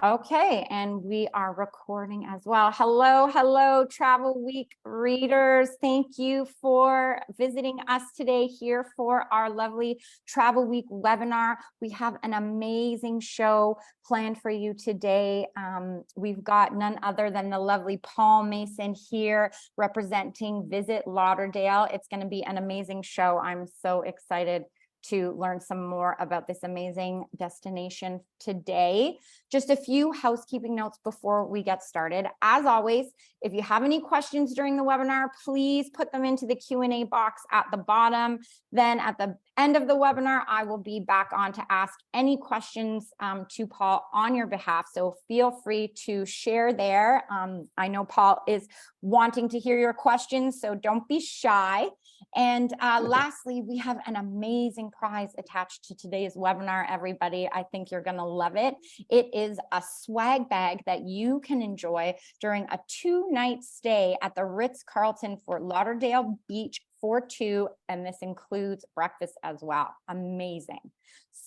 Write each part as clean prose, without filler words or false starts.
Okay, and we are recording as well. Hello, hello, Travel Week readers. Thank you for visiting us today here for our lovely Travel Week webinar. We have an amazing show planned for you today. We've got none other than the lovely Paul Mason here representing Visit Lauderdale. It's going to be an amazing show. I'm so excited to learn some more about this amazing destination today. Just a few housekeeping notes before we get started. As always, if you have any questions during the webinar, please put them into the Q&A box at the bottom. Then at the end of the webinar, I will be back on to ask any questions to Paul on your behalf. So feel free to share there. I know Paul is wanting to hear your questions, so don't be shy. And lastly, we have an amazing prize attached to today's webinar, everybody. I think you're going to love it. It is a swag bag that you can enjoy during a 2-night stay at the Ritz-Carlton Fort Lauderdale Beach for 2, and this includes breakfast as well. Amazing.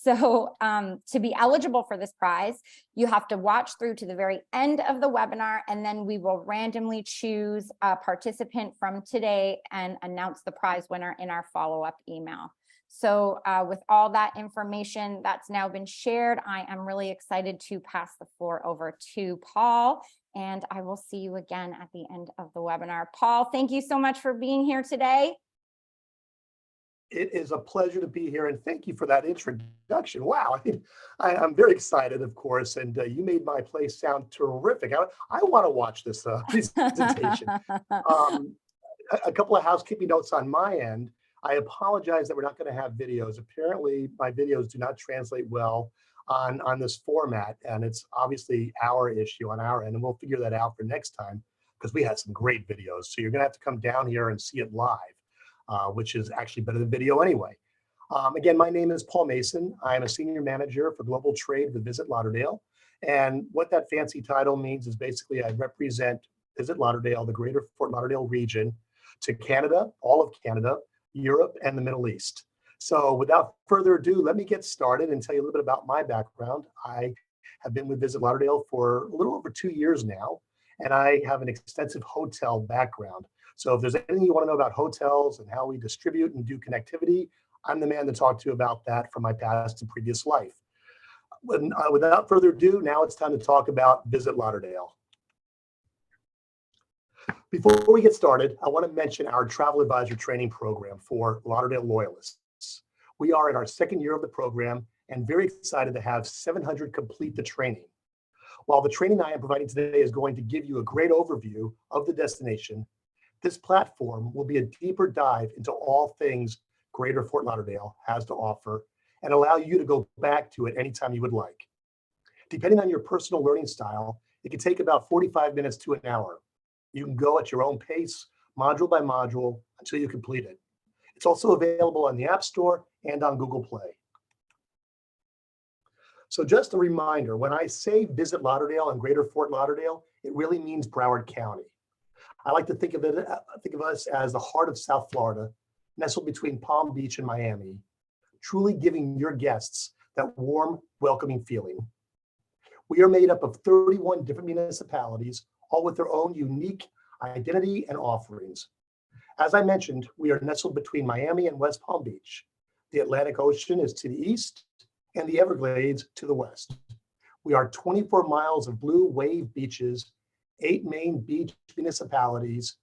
So to be eligible for this prize, you have to watch through to the very end of the webinar, and then we will randomly choose a participant from today and announce the prize winner in our follow-up email. So with all that information that's now been shared, I am really excited to pass the floor over to Paul, and I will see you again at the end of the webinar. Paul, thank you so much for being here today. It is a pleasure to be here, and thank you for that introduction. Wow, I'm very excited, of course, and you made my place sound terrific. I want to watch this presentation. A couple of housekeeping notes on my end. I apologize that we're not going to have videos. Apparently, my videos do not translate well on this format, and it's obviously our issue on our end, and we'll figure that out for next time because we had some great videos. So you're going to have to come down here and see it live. Which is actually better than video anyway. Again, my name is Paul Mason. I'm a senior manager for global trade with Visit Lauderdale. And what that fancy title means is basically I represent Visit Lauderdale, the Greater Fort Lauderdale Region, to Canada, all of Canada, Europe, and the Middle East. So without further ado, let me get started and tell you a little bit about my background. I have been with Visit Lauderdale for a little over 2 years now, and I have an extensive hotel background. So if there's anything you want to know about hotels and how we distribute and do connectivity, I'm the man to talk to about that from my past and previous life. Without further ado, now it's time to talk about Visit Lauderdale. Before we get started, I want to mention our travel advisor training program for Lauderdale loyalists. We are in our 2nd year of the program and very excited to have 700 complete the training. While the training I am providing today is going to give you a great overview of the destination, this platform will be a deeper dive into all things Greater Fort Lauderdale has to offer and allow you to go back to it anytime you would like. Depending on your personal learning style, it can take about 45 minutes to an hour. You can go at your own pace, module by module, until you complete it. It's also available on the App Store and on Google Play. So just a reminder, when I say Visit Lauderdale and Greater Fort Lauderdale, it really means Broward County. I like to think of us as the heart of South Florida, nestled between Palm Beach and Miami, truly giving your guests that warm, welcoming feeling. We are made up of 31 different municipalities, all with their own unique identity and offerings. As I mentioned, we are nestled between Miami and West Palm Beach. The Atlantic Ocean is to the east and the Everglades to the west. We are 24 miles of blue wave beaches, 8 main beach municipalities,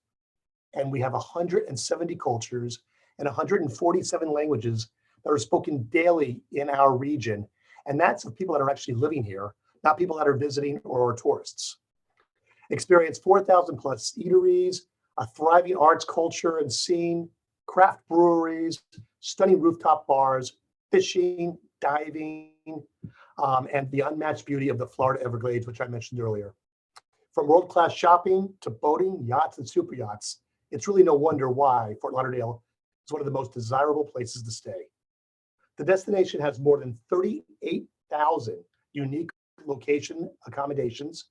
and we have 170 cultures and 147 languages that are spoken daily in our region. And that's of people that are actually living here, not people that are visiting or are tourists. Experience 4,000 plus eateries, a thriving arts culture and scene, craft breweries, stunning rooftop bars, fishing, diving, and the unmatched beauty of the Florida Everglades, which I mentioned earlier. From world-class shopping to boating, yachts, and super yachts, it's really no wonder why Fort Lauderdale is one of the most desirable places to stay. The destination has more than 38,000 unique location accommodations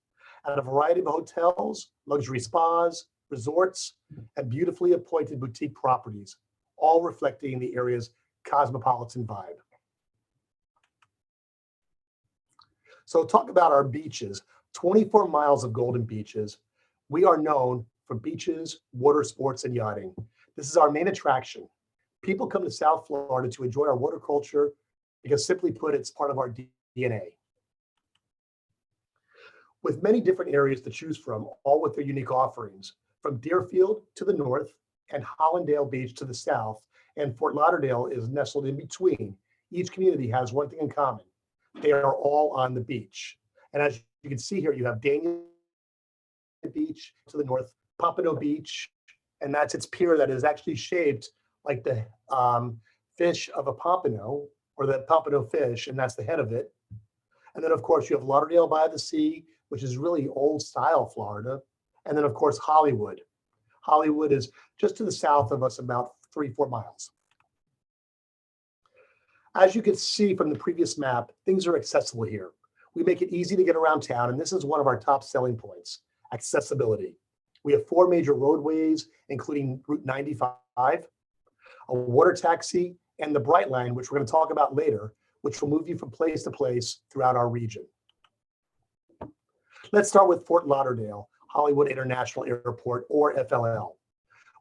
at a variety of hotels, luxury spas, resorts, and beautifully appointed boutique properties, all reflecting the area's cosmopolitan vibe. So talk about our beaches, 24 miles of golden beaches. We are known for beaches, water sports, and yachting. This is our main attraction. People come to South Florida to enjoy our water culture because simply put, it's part of our DNA. With many different areas to choose from, all with their unique offerings, from Deerfield to the north and Hollandale Beach to the south, and Fort Lauderdale is nestled in between. Each community has one thing in common. They are all on the beach. And as you can see here, you have Daniel Beach to the north, Pompano Beach, and that's its pier that is actually shaped like the fish of a pompano, or the pompano fish, and that's the head of it. And then, of course, you have Lauderdale by the Sea, which is really old style Florida. And then, of course, Hollywood. Hollywood is just to the south of us, about 3-4 miles. As you can see from the previous map, things are accessible here. We make it easy to get around town, and this is one of our top selling points, accessibility. We have 4 major roadways, including Route 95, a water taxi, and the Brightline, which we're going to talk about later, which will move you from place to place throughout our region. Let's start with Fort Lauderdale, Hollywood International Airport, or FLL.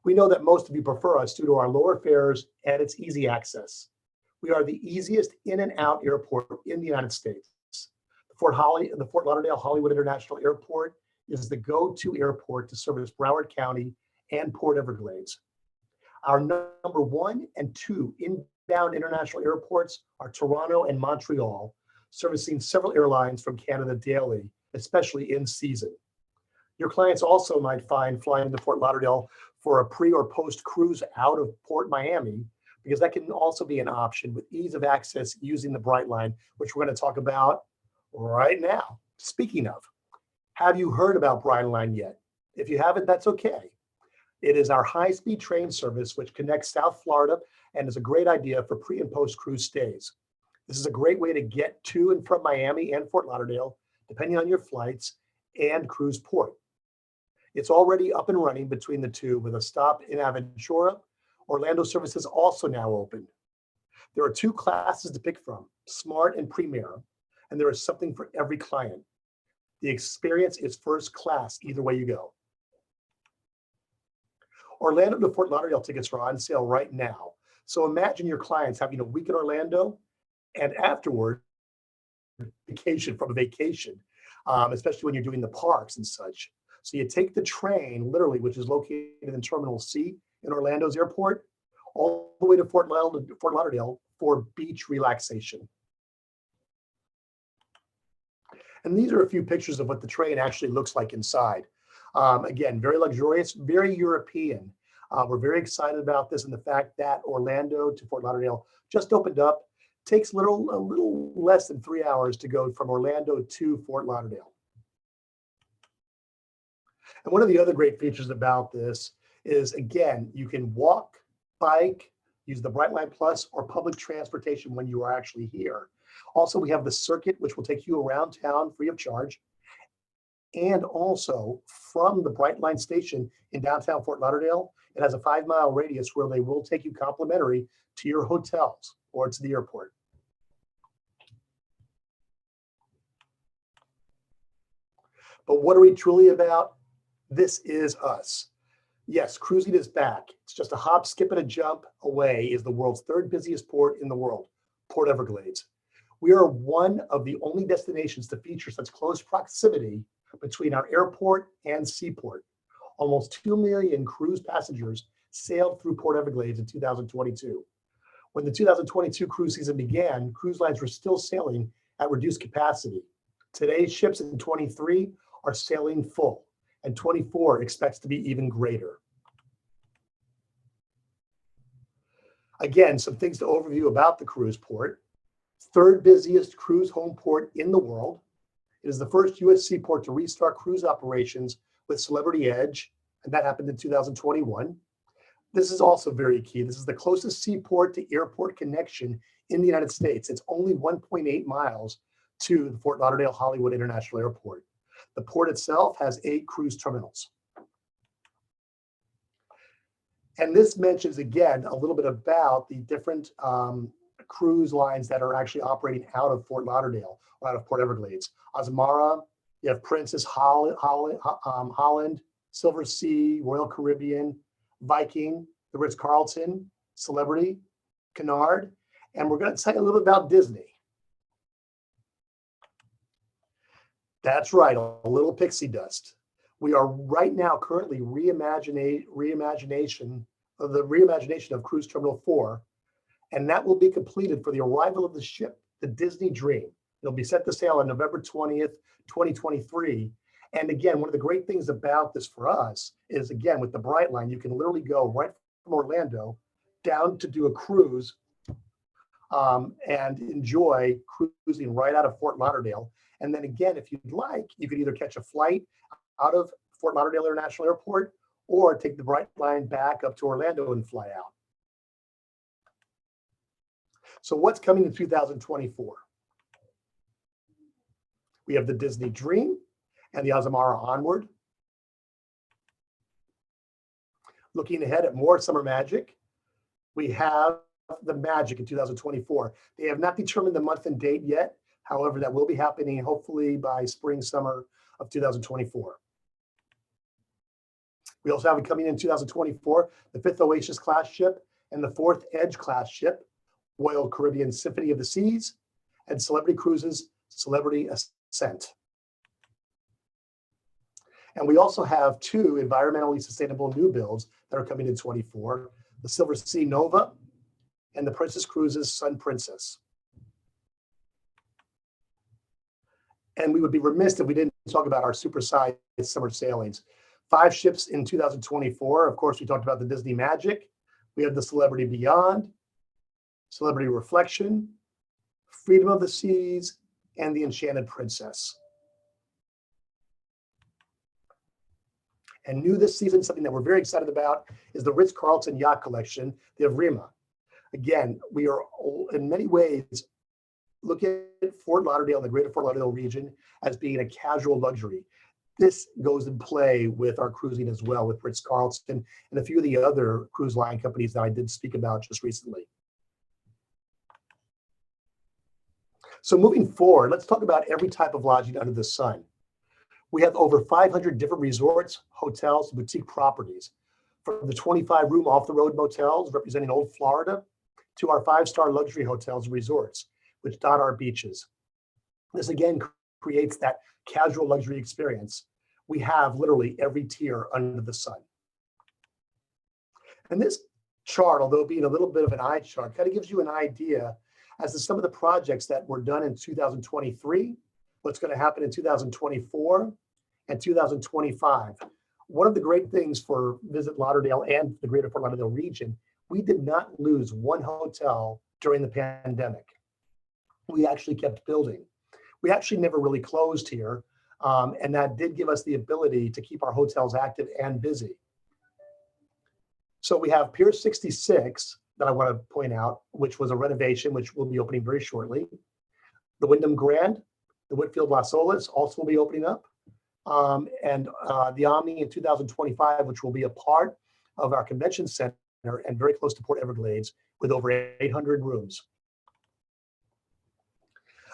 We know that most of you prefer us due to our lower fares and its easy access. We are the easiest in and out airport in the United States. The Fort Lauderdale Hollywood International Airport is the go-to airport to service Broward County and Port Everglades. Our number 1 and 2 inbound international airports are Toronto and Montreal, servicing several airlines from Canada daily, especially in season. Your clients also might find flying to Fort Lauderdale for a pre or post cruise out of Port Miami, because that can also be an option with ease of access using the Brightline, which we're going to talk about right now. Speaking of, have you heard about Brightline yet? If you haven't, that's okay. It is our high-speed train service which connects South Florida and is a great idea for pre and post cruise stays. This is a great way to get to and from Miami and Fort Lauderdale, depending on your flights and cruise port. It's already up and running between the two with a stop in Aventura. Orlando service is also now open. There are 2 classes to pick from, Smart and Premier, and there is something for every client. The experience is first class either way you go. Orlando to Fort Lauderdale tickets are on sale right now. So imagine your clients having a week in Orlando and afterward vacation from a vacation, especially when you're doing the parks and such. So you take the train, literally, which is located in Terminal C in Orlando's airport, all the way to Fort Lauderdale for beach relaxation. And these are a few pictures of what the train actually looks like inside. Again, very luxurious, very European. We're very excited about this and the fact that Orlando to Fort Lauderdale just opened up. Takes a little less than 3 hours to go from Orlando to Fort Lauderdale. And one of the other great features about this is, again, you can walk, bike, use the Brightline Plus, or public transportation when you are actually here. Also, we have the circuit, which will take you around town free of charge. And also, from the Brightline station in downtown Fort Lauderdale, it has a 5-mile radius where they will take you complimentary to your hotels or to the airport. But what are we truly about? This is us. Yes, cruising is back. It's just a hop, skip, and a jump away is the world's 3rd busiest port in the world, Port Everglades. We are one of the only destinations to feature such close proximity between our airport and seaport. Almost 2 million cruise passengers sailed through Port Everglades in 2022. When the 2022 cruise season began, cruise lines were still sailing at reduced capacity. Today's ships in 23 are sailing full, and 24 expects to be even greater. Again, some things to overview about the cruise port. 3rd busiest cruise home port in the world. It is the first U.S. seaport to restart cruise operations with Celebrity Edge, and that happened in 2021. This is also very key. This is the closest seaport to airport connection in the United States. It's only 1.8 miles to the Fort Lauderdale Hollywood International Airport. The port itself has 8 cruise terminals. And this mentions, again, a little bit about the different cruise lines that are actually operating out of Fort Lauderdale or out of Port Everglades. Azamara, you have Princess Holland, Silver Sea, Royal Caribbean, Viking, the Ritz-Carlton, Celebrity, Cunard, and we're going to tell you a little bit about Disney. That's right, a little pixie dust. We are right now currently reimagination of Cruise Terminal 4, and that will be completed for the arrival of the ship, the Disney Dream. It'll be set to sail on November 20th, 2023. And again, one of the great things about this for us is, again, with the Brightline, you can literally go right from Orlando down to do a cruise and enjoy cruising right out of Fort Lauderdale. And then again, if you'd like, you could either catch a flight out of Fort Lauderdale International Airport or take the Brightline back up to Orlando and fly out. So what's coming in 2024? We have the Disney Dream and the Azamara Onward. Looking ahead at more summer magic, we have the Magic in 2024. They have not determined the month and date yet. However, that will be happening hopefully by spring, summer of 2024. We also have it coming in 2024, the 5th Oasis class ship and the 4th Edge class ship, Royal Caribbean Symphony of the Seas, and Celebrity Cruises, Celebrity Ascent. And we also have 2 environmentally sustainable new builds that are coming in 24, the Silver Sea Nova and the Princess Cruises Sun Princess. And we would be remiss if we didn't talk about our supersized summer sailings. 5 ships in 2024. Of course, we talked about the Disney Magic. We have the Celebrity Beyond, Celebrity Reflection, Freedom of the Seas, and the Enchanted Princess. And new this season, something that we're very excited about, is the Ritz-Carlton Yacht Collection, the Avrima. Again, we are in many ways looking at Fort Lauderdale and the Greater Fort Lauderdale region as being a casual luxury. This goes in play with our cruising as well, with Ritz-Carlton and a few of the other cruise line companies that I did speak about just recently. So moving forward, let's talk about every type of lodging under the sun. We have over 500 different resorts, hotels, boutique properties, from the 25-room off-the-road motels representing Old Florida to our 5-star luxury hotels and resorts, which dot our beaches. This again creates that casual luxury experience. We have literally every tier under the sun. And this chart, although being a little bit of an eye chart, kind of gives you an idea as to some of the projects that were done in 2023, what's going to happen in 2024 and 2025. One of the great things for Visit Lauderdale and the Greater Fort Lauderdale region, we did not lose one hotel during the pandemic. We actually kept building. We actually never really closed here, and that did give us the ability to keep our hotels active and busy. So we have Pier 66 that I want to point out, which was a renovation, which will be opening very shortly. The Wyndham Grand, the Whitfield Las Olas also will be opening up. And the Omni in 2025, which will be a part of our convention center and very close to Port Everglades with over 800 rooms.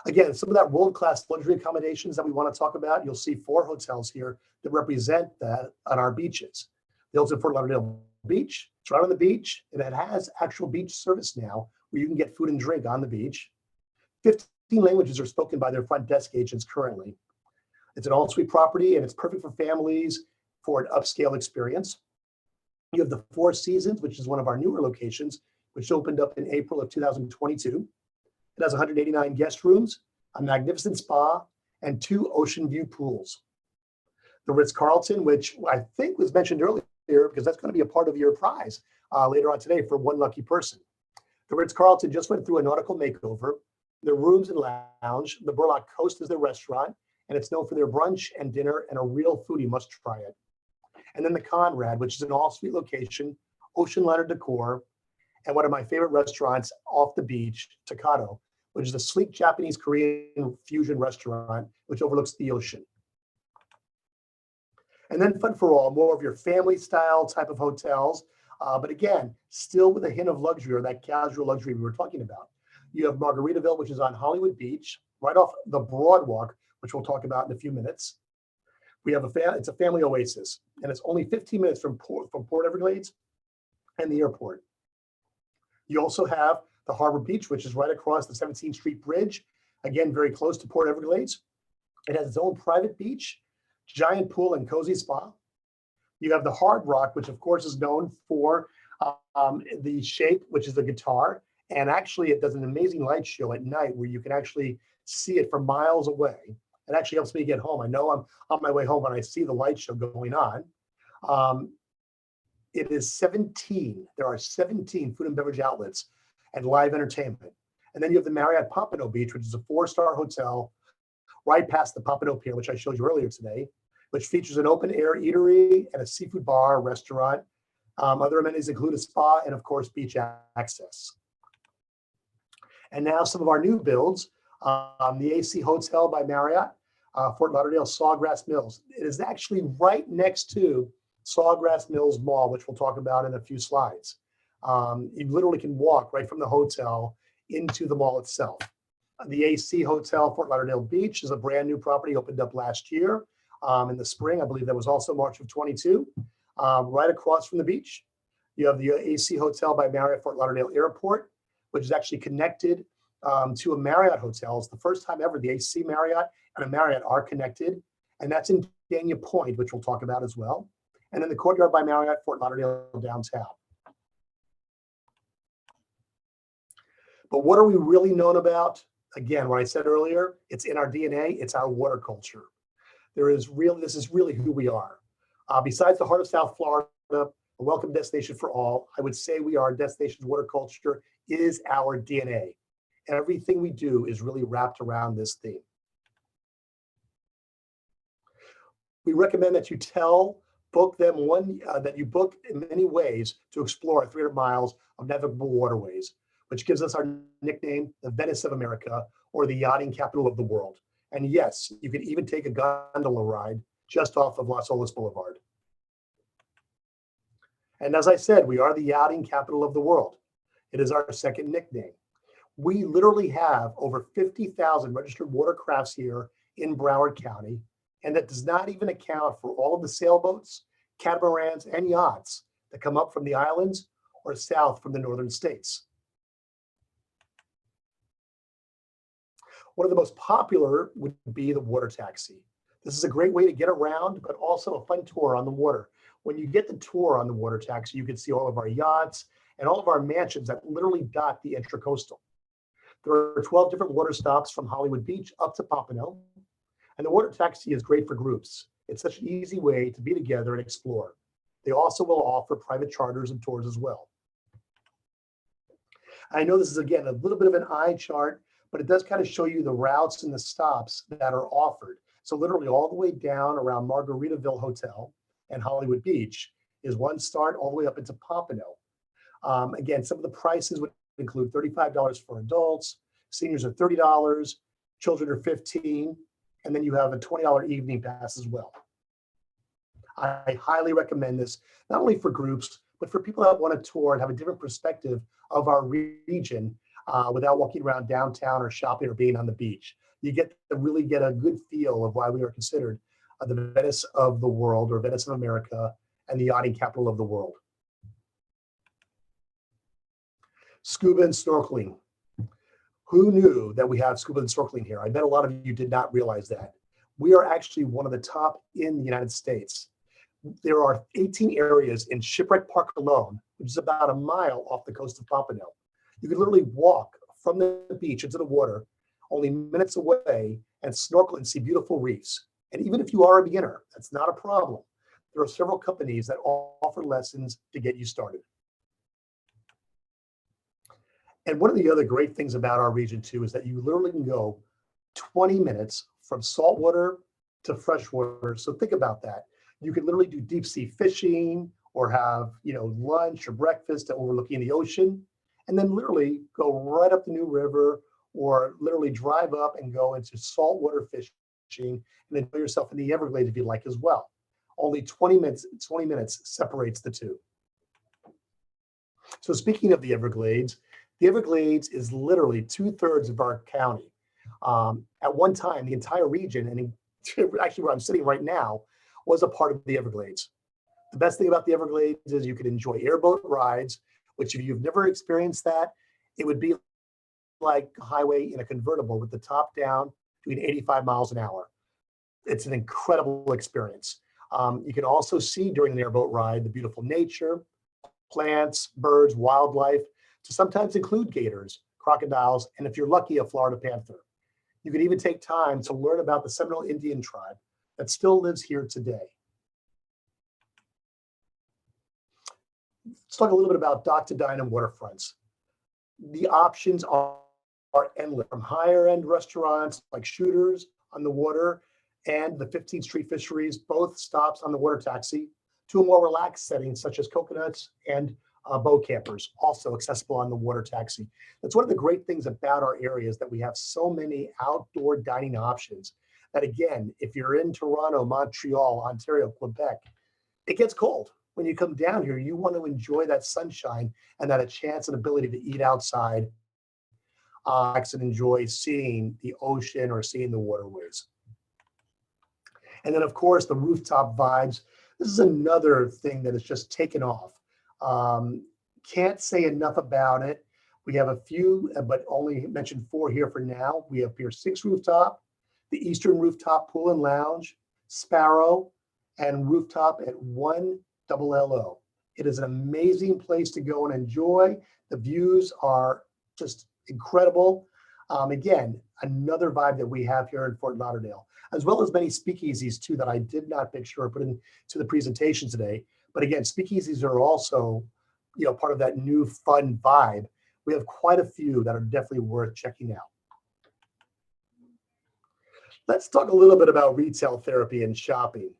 Again, some of that world-class luxury accommodations that we want to talk about, you'll see 4 hotels here that represent that on our beaches. The Hilton Fort Lauderdale Beach, it's right on the beach, and it has actual beach service now where you can get food and drink on the beach. 15 languages are spoken by their front desk agents currently. It's an all-suite property, and it's perfect for families for an upscale experience. You have the Four Seasons, which is one of our newer locations, which opened up in April of 2022. It has 189 guest rooms, a magnificent spa, and 2 ocean view pools. The Ritz-Carlton, which I think was mentioned earlier, because that's going to be a part of your prize later on today for one lucky person. The Ritz-Carlton just went through a nautical makeover. The rooms and lounge, the Burlock Coast is their restaurant, and it's known for their brunch and dinner, and a real foodie must try it. And then the Conrad, which is an all-suite location, ocean liner decor, and one of my favorite restaurants off the beach, Takato, which is a sleek Japanese Korean fusion restaurant, which overlooks the ocean. And then Fun for All, more of your family style type of hotels, but again, still with a hint of luxury or that casual luxury we were talking about. You have Margaritaville, which is on Hollywood Beach, right off the Broadwalk, which we'll talk about in a few minutes. We have it's a family oasis, and it's only 15 minutes from Port Everglades and the airport. You also have the Harbor Beach, which is right across the 17th Street Bridge, again, very close to Port Everglades. It has its own private beach, giant pool, and cozy spa. You have the Hard Rock, which of course is known for the shape, which is the guitar. And actually it does an amazing light show at night where you can actually see it from miles away. It actually helps me get home. I know I'm on my way home when I see the light show going on. It is 17. There are 17 food and beverage outlets and live entertainment. And then you have the Marriott Pompano Beach, which is a 4-star hotel right past the Pompano Pier, which I showed you earlier today, which features an open air eatery and a seafood bar, restaurant. Other amenities include a spa and of course, beach access. And now some of our new builds, the AC Hotel by Marriott, Fort Lauderdale Sawgrass Mills. It is actually right next to Sawgrass Mills Mall, which we'll talk about in a few slides. You literally can walk right from the hotel into the mall itself. The AC Hotel Fort Lauderdale Beach is a brand new property, opened up last year in the spring. I believe that was also March of 22, right across from the beach. You have the AC Hotel by Marriott Fort Lauderdale Airport, which is actually connected to a Marriott hotel. It's the first time ever the AC Marriott and a Marriott are connected. And that's in Dania Point, which we'll talk about as well. And then the Courtyard by Marriott Fort Lauderdale downtown. But what are we really known about? Again, what I said earlier, it's in our DNA, it's our water culture. This is really who we are. Besides the heart of South Florida, a welcome destination for all, I would say we are destination's water culture is our DNA. Everything we do is really wrapped around this theme. We recommend that you book in many ways to explore 300 miles of navigable waterways, which gives us our nickname, the Venice of America, or the yachting capital of the world. And yes, you can even take a gondola ride just off of Las Olas Boulevard. And as I said, we are the yachting capital of the world. It is our second nickname. We literally have over 50,000 registered watercrafts here in Broward County, and that does not even account for all of the sailboats, catamarans, and yachts that come up from the islands or south from the northern states. One of the most popular would be the water taxi. This is a great way to get around, but also a fun tour on the water. When you get the tour on the water taxi, you can see all of our yachts and all of our mansions that literally dot the intracoastal. There are 12 different water stops from Hollywood Beach up to Pompano. And the water taxi is great for groups. It's such an easy way to be together and explore. They also will offer private charters and tours as well. I know this is, again, a little bit of an eye chart, but it does kind of show you the routes and the stops that are offered. So literally all the way down around Margaritaville Hotel and Hollywood Beach is one start all the way up into Pompano. Again, some of the prices would include $35 for adults, seniors are $30, children are $15, and then you have a $20 evening pass as well. I highly recommend this, not only for groups, but for people that want to tour and have a different perspective of our region without walking around downtown or shopping or being on the beach. You get to really get a good feel of why we are considered the Venice of the world, or Venice of America, and the yachting capital of the world. Scuba and snorkeling. Who knew that we have scuba and snorkeling here? I bet a lot of you did not realize that. We are actually one of the top in the United States. There are 18 areas in Shipwreck Park alone, which is about a mile off the coast of Pompano. You can literally walk from the beach into the water, only minutes away, and snorkel and see beautiful reefs. And even if you are a beginner, that's not a problem. There are several companies that offer lessons to get you started. And one of the other great things about our region too is that you literally can go 20 minutes from saltwater to freshwater. So think about that. You can literally do deep sea fishing or have, lunch or breakfast overlooking the ocean, and then literally go right up the New River, or literally drive up and go into saltwater fishing and enjoy yourself in the Everglades if you like as well. Only 20 minutes separates the two. So speaking of the Everglades, The Everglades is literally 2/3 of our county. At one time, the entire region, and actually where I'm sitting right now, was a part of the Everglades. The best thing about the Everglades is you can enjoy airboat rides, which if you've never experienced that, it would be like a highway in a convertible with the top down doing 85 miles an hour. It's an incredible experience. You can also see during an airboat ride the beautiful nature, plants, birds, wildlife, to sometimes include gators, crocodiles, and if you're lucky, a Florida panther. You can even take time to learn about the Seminole Indian tribe that still lives here today. Let's talk a little bit about dock to dine and waterfronts. The options are endless, from higher end restaurants like Shooters on the water and the 15th Street Fisheries, both stops on the water taxi, to a more relaxed setting such as Coconuts and boat campers, also accessible on the water taxi. That's one of the great things about our area is that we have so many outdoor dining options that, again, if you're in Toronto, Montreal, Ontario, Quebec, it gets cold. When you come down here, you want to enjoy that sunshine and that a chance and ability to eat outside and enjoy seeing the ocean or seeing the waterways. And then, of course, the rooftop vibes. This is another thing that has just taken off. Can't say enough about it. We have a few, but only mentioned 4 here for now. We have Pier 6 Rooftop, the Eastern Rooftop Pool and Lounge, Sparrow, and Rooftop at 1 LLO. It is an amazing place to go and enjoy. The views are just incredible. Again, another vibe that we have here in Fort Lauderdale, as well as many speakeasies too that I did not picture or put into the presentation today. But again, speakeasies are also, part of that new fun vibe. We have quite a few that are definitely worth checking out. Let's talk a little bit about retail therapy and shopping.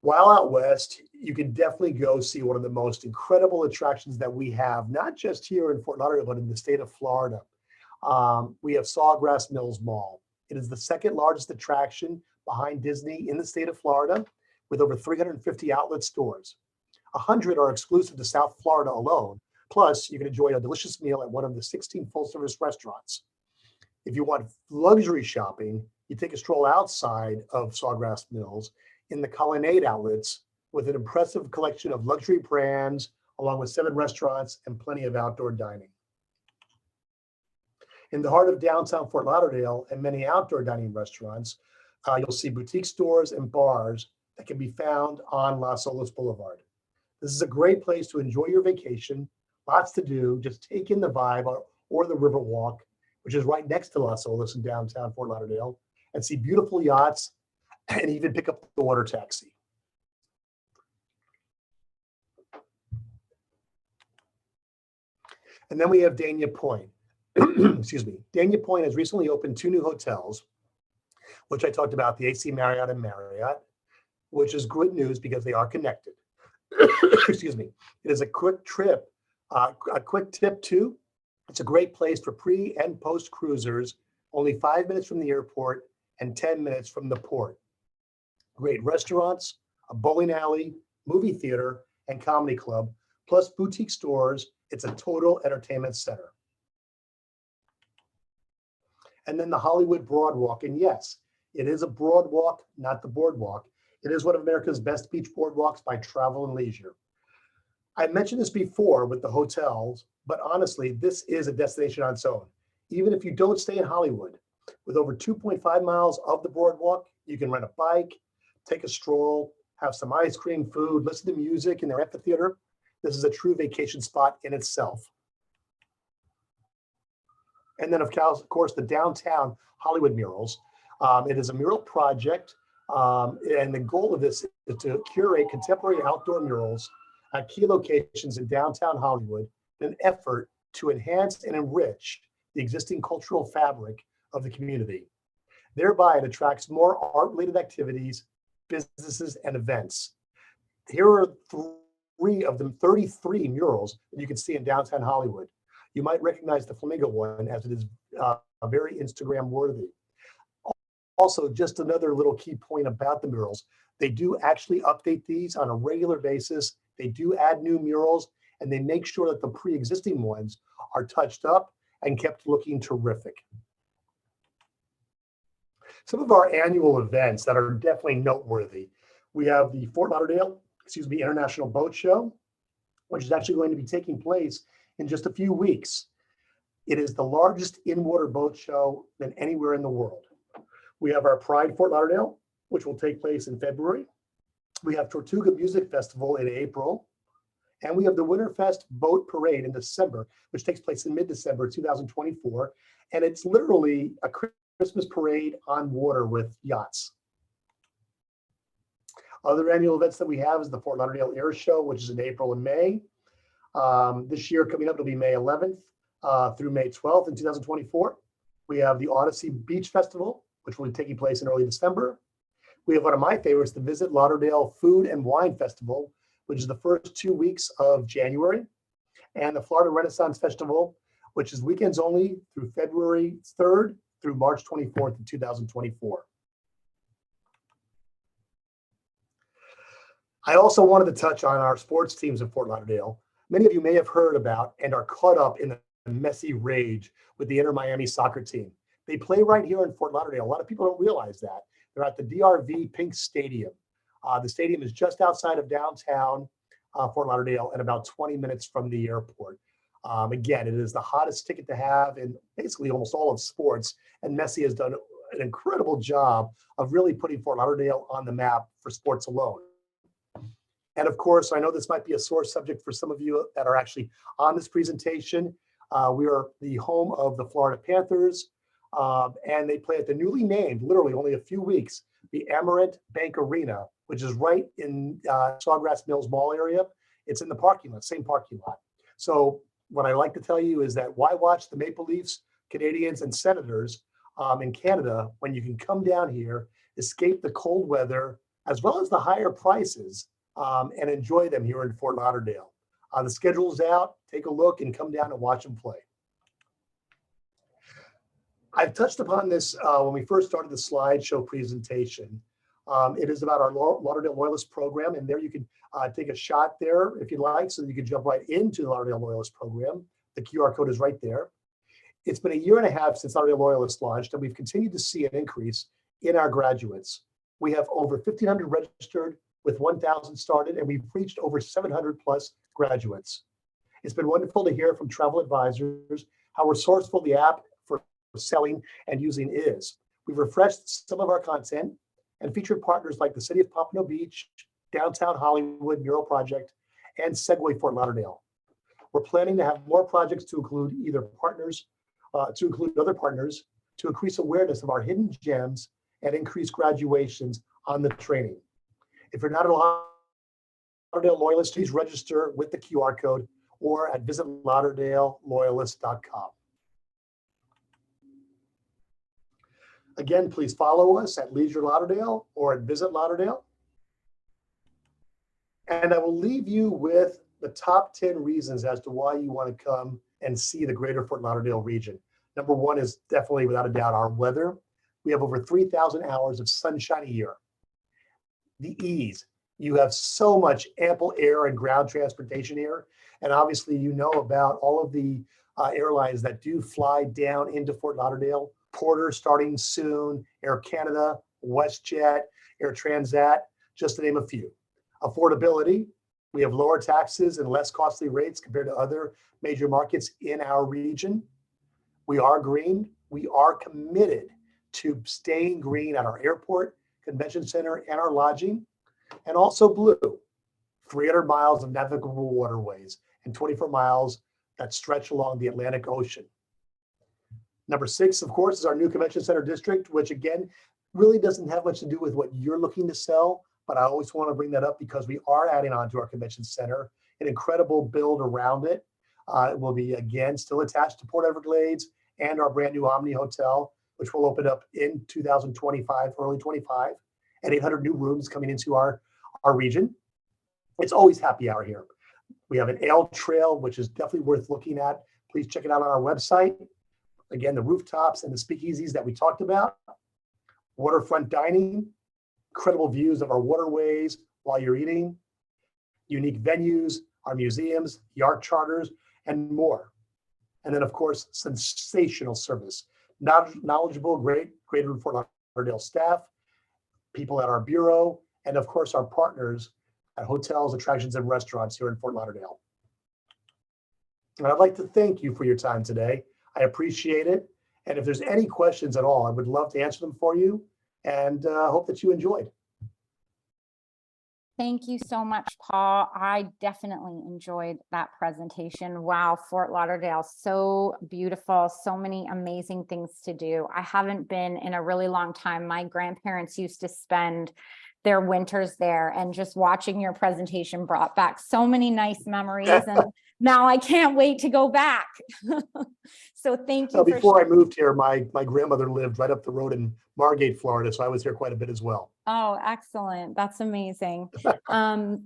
While out west, you can definitely go see one of the most incredible attractions that we have, not just here in Fort Lauderdale, but in the state of Florida. We have Sawgrass Mills Mall. It is the second largest attraction behind Disney in the state of Florida, with over 350 outlet stores. 100 are exclusive to South Florida alone. Plus, you can enjoy a delicious meal at one of the 16 full-service restaurants. If you want luxury shopping, you take a stroll outside of Sawgrass Mills in the Colonnade outlets with an impressive collection of luxury brands, along with 7 restaurants and plenty of outdoor dining. In the heart of downtown Fort Lauderdale and many outdoor dining restaurants, you'll see boutique stores and bars that can be found on Las Olas Boulevard. This is a great place to enjoy your vacation, lots to do, just take in the vibe, or the river walk, which is right next to Las Olas in downtown Fort Lauderdale, and see beautiful yachts and even pick up the water taxi. And then we have Dania Point. Excuse me. Dania Point has recently opened 2 new hotels, which I talked about, the AC Marriott and Marriott, which is good news because they are connected. Excuse me. It is a quick trip, a quick tip too. It's a great place for pre and post cruisers, only 5 minutes from the airport and 10 minutes from the port. Great restaurants, a bowling alley, movie theater, and comedy club, plus boutique stores. It's a total entertainment center. And then the Hollywood Broadwalk. And yes, it is a broadwalk, not the boardwalk. It is one of America's best beach boardwalks by Travel and Leisure. I mentioned this before with the hotels, but honestly, this is a destination on its own. Even if you don't stay in Hollywood, with over 2.5 miles of the boardwalk, you can rent a bike, take a stroll, have some ice cream, food, listen to music in their amphitheater. This is a true vacation spot in itself. And then, of course, the downtown Hollywood murals. It is a mural project, and the goal of this is to curate contemporary outdoor murals at key locations in downtown Hollywood in an effort to enhance and enrich the existing cultural fabric of the community. Thereby, it attracts more art-related activities, businesses, and events. Here are 3 of them, 33 murals that you can see in downtown Hollywood. You might recognize the flamingo one, as it is very Instagram worthy. Also, just another little key point about the murals, they do actually update these on a regular basis. They do add new murals, and they make sure that the pre-existing ones are touched up and kept looking terrific. Some of our annual events that are definitely noteworthy. We have the Fort Lauderdale, International Boat Show, which is actually going to be taking place in just a few weeks. It is the largest in-water boat show than anywhere in the world. We have our Pride Fort Lauderdale, which will take place in February. We have Tortuga Music Festival in April. And we have the Winterfest Boat Parade in December, which takes place in mid-December 2024. And it's literally a Christmas parade on water with yachts. Other annual events that we have is the Fort Lauderdale Air Show, which is in April and May. This year coming up, it'll be May 11th through May 12th in 2024. We have the Odyssey Beach Festival, which will be taking place in early December. We have one of my favorites, the Visit Lauderdale Food and Wine Festival, which is the first 2 weeks of January, and the Florida Renaissance Festival, which is weekends only through February 3rd through March 24th of 2024. I also wanted to touch on our sports teams in Fort Lauderdale. Many of you may have heard about and are caught up in the messy rage with the Inter Miami soccer team. They play right here in Fort Lauderdale. A lot of people don't realize that. They're at the DRV Pink Stadium. The stadium is just outside of downtown Fort Lauderdale and about 20 minutes from the airport. Again, it is the hottest ticket to have in basically almost all of sports, and Messi has done an incredible job of really putting Fort Lauderdale on the map for sports alone. And of course, I know this might be a sore subject for some of you that are actually on this presentation. We are the home of the Florida Panthers, and they play at the newly named, literally only a few weeks, the Amerant Bank Arena, which is right in Sawgrass Mills Mall area. It's in the parking lot, same parking lot. So what I like to tell you is that why watch the Maple Leafs, Canadians, and Senators in Canada when you can come down here, escape the cold weather, as well as the higher prices, and enjoy them here in Fort Lauderdale. The schedule's out. Take a look and come down and watch them play. I've touched upon this when we first started the slideshow presentation. It is about our Lauderdale Loyalist program, and there you can take a shot there if you'd like, so that you can jump right into the Lauderdale Loyalist program. The QR code is right there. It's been a year and a half since Lauderdale Loyalist launched, and we've continued to see an increase in our graduates. We have over 1,500 registered with 1,000 started, and we've reached over 700 plus graduates. It's been wonderful to hear from travel advisors how resourceful the app for selling and using is. We've refreshed some of our content and featured partners like the City of Pompano Beach, Downtown Hollywood Mural Project, and Segway Fort Lauderdale. We're planning to have more projects to include other partners to increase awareness of our hidden gems and increase graduations on the training. If you're not a Lauderdale Loyalist, please register with the QR code or at visitlauderdaleloyalist.com. Again, please follow us at Leisure Lauderdale or at Visit Lauderdale. And I will leave you with the top 10 reasons as to why you want to come and see the Greater Fort Lauderdale region. Number one is definitely, without a doubt, our weather. We have over 3,000 hours of sunshine a year. The ease. You have so much ample air and ground transportation here. And obviously, you know about all of the airlines that do fly down into Fort Lauderdale. Porter starting soon, Air Canada, WestJet, Air Transat, just to name a few. Affordability. We have lower taxes and less costly rates compared to other major markets in our region. We are green. We are committed to staying green at our airport, convention center, and our lodging. And also blue, 300 miles of navigable waterways and 24 miles that stretch along the Atlantic Ocean. Number 6, of course, is our new convention center district, which again, really doesn't have much to do with what you're looking to sell, but I always want to bring that up because we are adding on to our convention center an incredible build around it. It will be, again, still attached to Port Everglades and our brand new Omni Hotel, which will open up in 2025, early 25, and 800 new rooms coming into our region. It's always happy hour here. We have an ale trail, which is definitely worth looking at. Please check it out on our website. Again, the rooftops and the speakeasies that we talked about. Waterfront dining, incredible views of our waterways while you're eating. Unique venues, our museums, the art charters, and more. And then, of course, sensational service, knowledgeable, Greater Fort Lauderdale staff, people at our bureau, and of course, our partners at hotels, attractions, and restaurants here in Fort Lauderdale. And I'd like to thank you for your time today. I appreciate it. And if there's any questions at all, I would love to answer them for you, and hope that you enjoyed. Thank you so much, Paul. I definitely enjoyed that presentation. Wow, Fort Lauderdale, so beautiful, so many amazing things to do. I haven't been in a really long time. My grandparents used to spend their winters there, and just watching your presentation brought back so many nice memories. And now I can't wait to go back. So thank you. Before I moved here, my grandmother lived right up the road in Margate, Florida, so I was here quite a bit as well. Oh, excellent. That's amazing.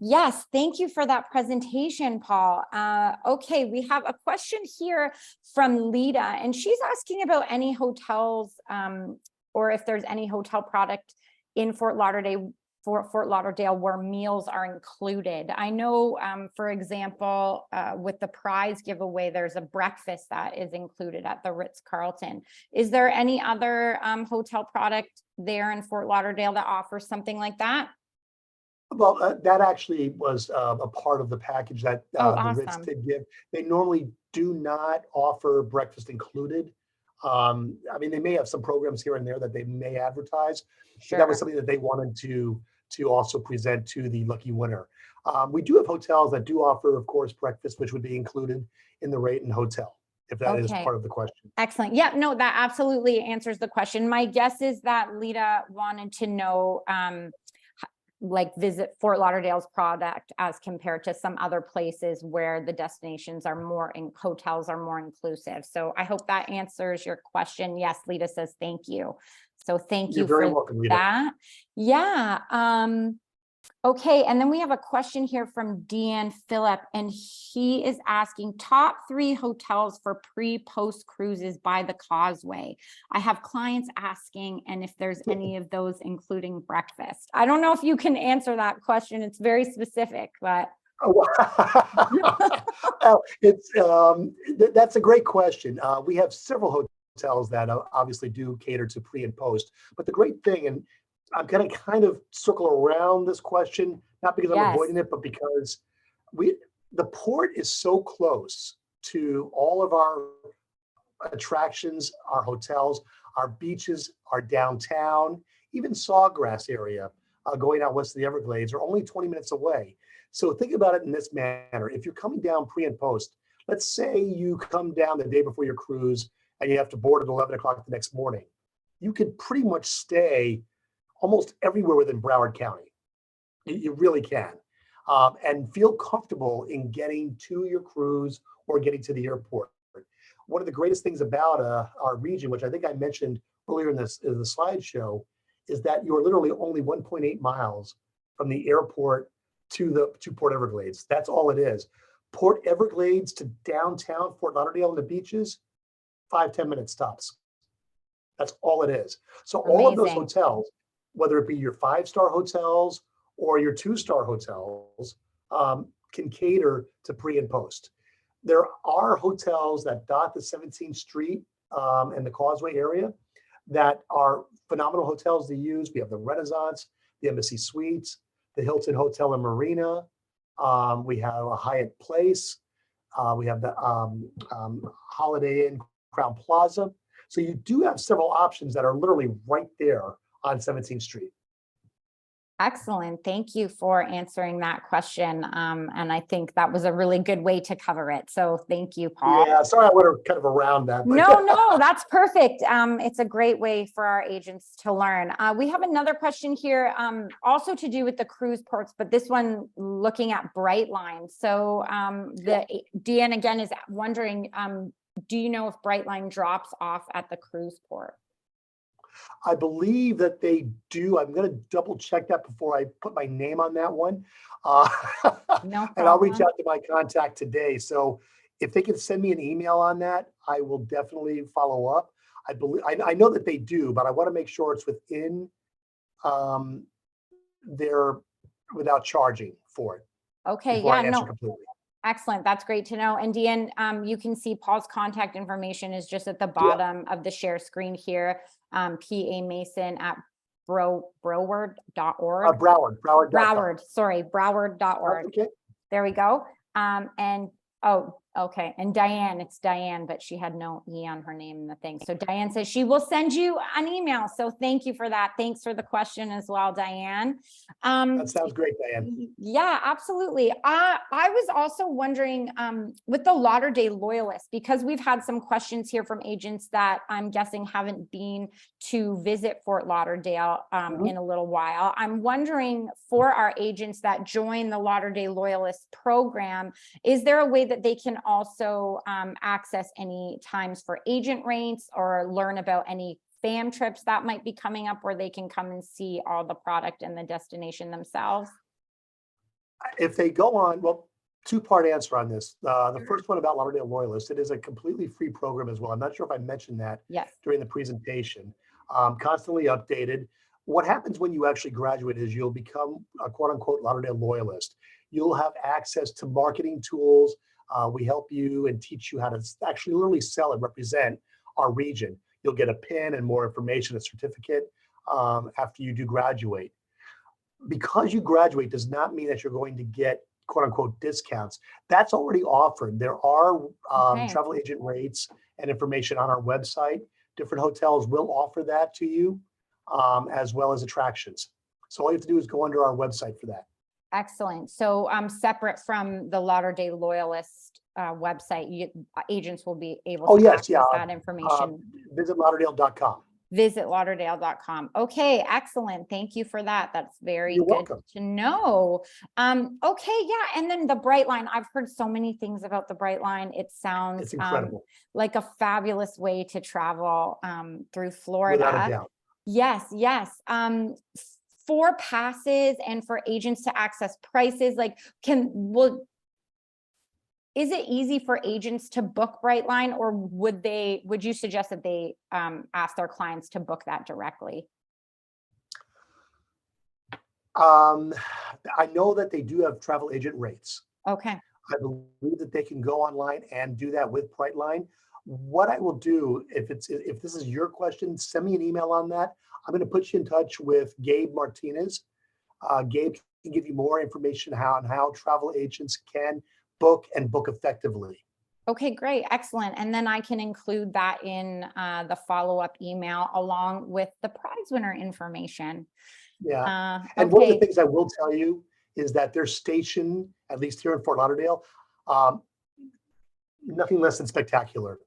Yes, thank you for that presentation, Paul. Okay, we have a question here from Lita, and she's asking about any hotels, or if there's any hotel product in Fort Lauderdale where meals are included. I know, for example, with the prize giveaway, there's a breakfast that is included at the Ritz-Carlton. Is there any other hotel product there in Fort Lauderdale that offers something like that? Well, that actually was a part of the package that the Ritz Awesome. did give. They normally do not offer breakfast included. I mean, they may have some programs here and there that they may advertise, but that was something that they wanted to also present to the lucky winner. We do have hotels that do offer, of course, breakfast, which would be included in the rate and hotel, if that is part of the question. Excellent. Yeah, no, that absolutely answers the question. My guess is that Lita wanted to know, like, visit Fort Lauderdale's product as compared to some other places where the destinations are more hotels are more inclusive. So I hope that answers your question. Yes, Lita says thank you. So thank you You're very for welcome, Rita. that. Yeah. Okay, and then we have a question here from Deanne Phillip, and he is asking top 3 hotels for pre-post cruises by the Causeway. I have clients asking, and if there's any of those including breakfast. I don't know if you can answer that question. It's very specific, but. That's a great question. We have several hotels that obviously do cater to pre and post, but the great thing, and I'm going to kind of circle around this question, not because I'm avoiding it, but because the port is so close to all of our attractions, our hotels, our beaches, our downtown, even Sawgrass area, going out west of the Everglades, are only 20 minutes away. So think about it in this manner. If you're coming down pre and post, let's say you come down the day before your cruise and you have to board at 11 o'clock the next morning. You could pretty much stay almost everywhere within Broward County. You really can. And feel comfortable in getting to your cruise or getting to the airport. One of the greatest things about our region, which I think I mentioned earlier in the slideshow, is that you're literally only 1.8 miles from the airport to Port Everglades. That's all it is. Port Everglades to downtown Fort Lauderdale and the beaches, 5-10 minutes tops. That's all it is. So all of those hotels, whether it be your 5-star hotels or your 2-star hotels, can cater to pre and post. There are hotels that dot the 17th Street and the Causeway area that are phenomenal hotels to use. We have the Renaissance, the Embassy Suites, the Hilton Hotel and Marina. We have a Hyatt Place. We have the Holiday Inn Crown Plaza. So you do have several options that are literally right there on 17th Street. Excellent. Thank you for answering that question. And I think that was a really good way to cover it. So thank you, Paul. Yeah, sorry I went kind of around that. But. No, that's perfect. It's a great way for our agents to learn. We have another question here, also to do with the cruise ports, but this one looking at Brightline. So Deanne again is wondering, do you know if Brightline drops off at the cruise port? I believe that they do. I'm going to double check that before I put my name on that one. No problem. And I'll reach out to my contact today. So if they can send me an email on that, I will definitely follow up. I know that they do, but I want to make sure it's within their without charging for it. Okay. Yeah. No. Completely. Excellent. That's great to know. And Deanne, you can see Paul's contact information is just at the Yeah. bottom of the share screen here. PA Mason at broward.org. Broward.com. Sorry, broward.org. Okay. There we go. And oh, okay. And Diane, it's Diane, but she had no E on her name in the thing. So Diane says she will send you an email. So thank you for that. Thanks for the question as well, Diane. That sounds great, Diane. Yeah, absolutely. I was also wondering with the Lauderdale loyalists, because we've had some questions here from agents that I'm guessing haven't been to visit Fort Lauderdale in a little while. I'm wondering for our agents that join the Lauderdale loyalist program, is there a way that they can also access any times for agent rates or learn about any fam trips that might be coming up where they can come and see all the product and the destination themselves? If they go on, well, two-part answer on this. The first one about Lauderdale Loyalists, it is a completely free program as well. I'm not sure if I mentioned that Yes. during the presentation. Constantly updated. What happens when you actually graduate is you'll become a quote unquote Lauderdale Loyalist. You'll have access to marketing tools. We help you and teach you how to actually literally sell and represent our region. You'll get a pin and more information, a certificate after you do graduate. Because you graduate does not mean that you're going to get quote unquote discounts. That's already offered. There are travel agent rates and information on our website. Different hotels will offer that to you as well as attractions. So all you have to do is go under our website for that. Excellent. So separate from the Lauderdale Loyalist website, agents will be able to access that information. Visit Lauderdale.com. Visit Lauderdale.com. Okay, excellent. Thank you for that. That's very You're good welcome. to know. Okay, yeah. And then the Brightline. I've heard so many things about the Brightline. It sounds It's incredible. like a fabulous way to travel through Florida. Without a doubt. Yes, yes. For passes and for agents to access prices, like is it easy for agents to book Brightline, or would you suggest that they ask their clients to book that directly? I know that they do have travel agent rates. Okay. I believe that they can go online and do that with Brightline. What I will do, if this is your question, send me an email on that. I'm going to put you in touch with Gabe Martinez. Gabe can give you more information on how travel agents can book and book effectively. Okay, great. Excellent. And then I can include that in the follow-up email along with the prize winner information. Yeah. And one of the things I will tell you is that their station, at least here in Fort Lauderdale, nothing less than spectacular.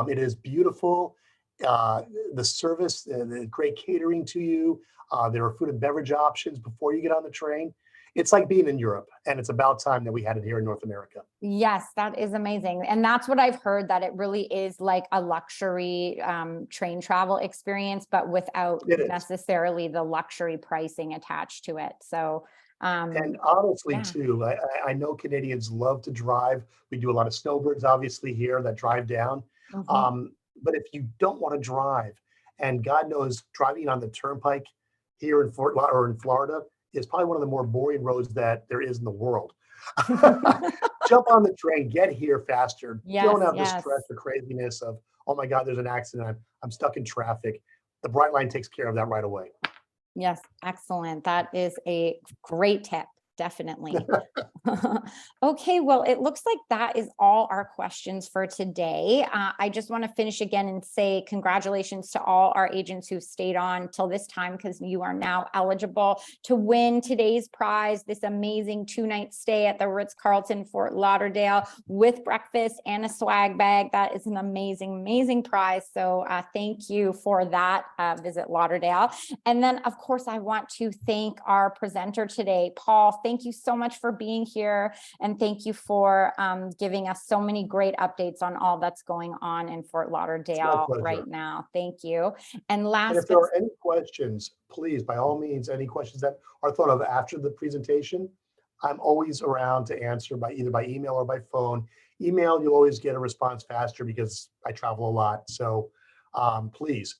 It is beautiful. The service, the great catering to you. There are food and beverage options before you get on the train. It's like being in Europe, and it's about time that we had it here in North America. Yes, that is amazing. And that's what I've heard, that it really is like a luxury train travel experience, but without necessarily the luxury pricing attached to it. So, and honestly, too, I know Canadians love to drive. We do a lot of snowbirds, obviously, here that drive down. But if you don't want to drive, and God knows driving on the turnpike here in Florida is probably one of the more boring roads that there is in the world. Jump on the train, get here faster. Don't have the stress or craziness of, oh my God, there's an accident. I'm stuck in traffic. The Brightline takes care of that right away. Yes, excellent. That is a great tip. Definitely. Okay, well, it looks like that is all our questions for today. I just want to finish again and say congratulations to all our agents who've stayed on till this time, because you are now eligible to win today's prize, this amazing 2-night stay at the Ritz-Carlton Fort Lauderdale with breakfast and a swag bag. That is an amazing, amazing prize. So thank you for that, Visit Lauderdale. And then, of course, I want to thank our presenter today, Paul. Thank you so much for being here, and thank you for giving us so many great updates on all that's going on in Fort Lauderdale right now. Thank you. And if there are any questions, please, by all means, any questions that are thought of after the presentation, I'm always around to answer either by email or by phone. Email, you'll always get a response faster because I travel a lot. So please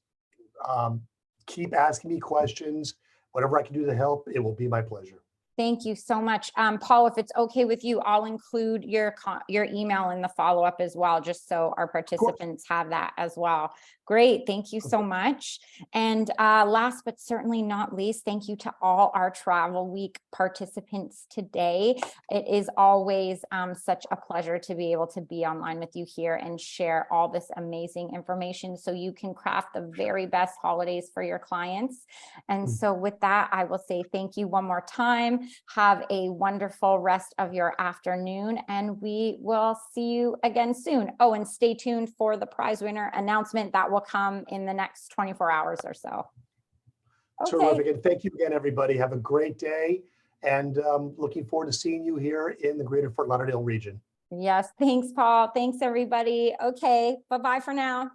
keep asking me questions. Whatever I can do to help, it will be my pleasure. Thank you so much. Paul, if it's okay with you, I'll include your email in the follow-up as well, just so our participants have that as well. Great. Thank you so much. And last but certainly not least, thank you to all our Travel Week participants today. It is always such a pleasure to be able to be online with you here and share all this amazing information so you can craft the very best holidays for your clients. And so with that, I will say thank you one more time. Have a wonderful rest of your afternoon, and we will see you again soon. Oh, and stay tuned for the prize winner announcement that will come in the next 24 hours or so. Okay. Terrific. And thank you again, everybody. Have a great day. And looking forward to seeing you here in the Greater Fort Lauderdale region. Yes. Thanks, Paul. Thanks, everybody. Okay. Bye-bye for now.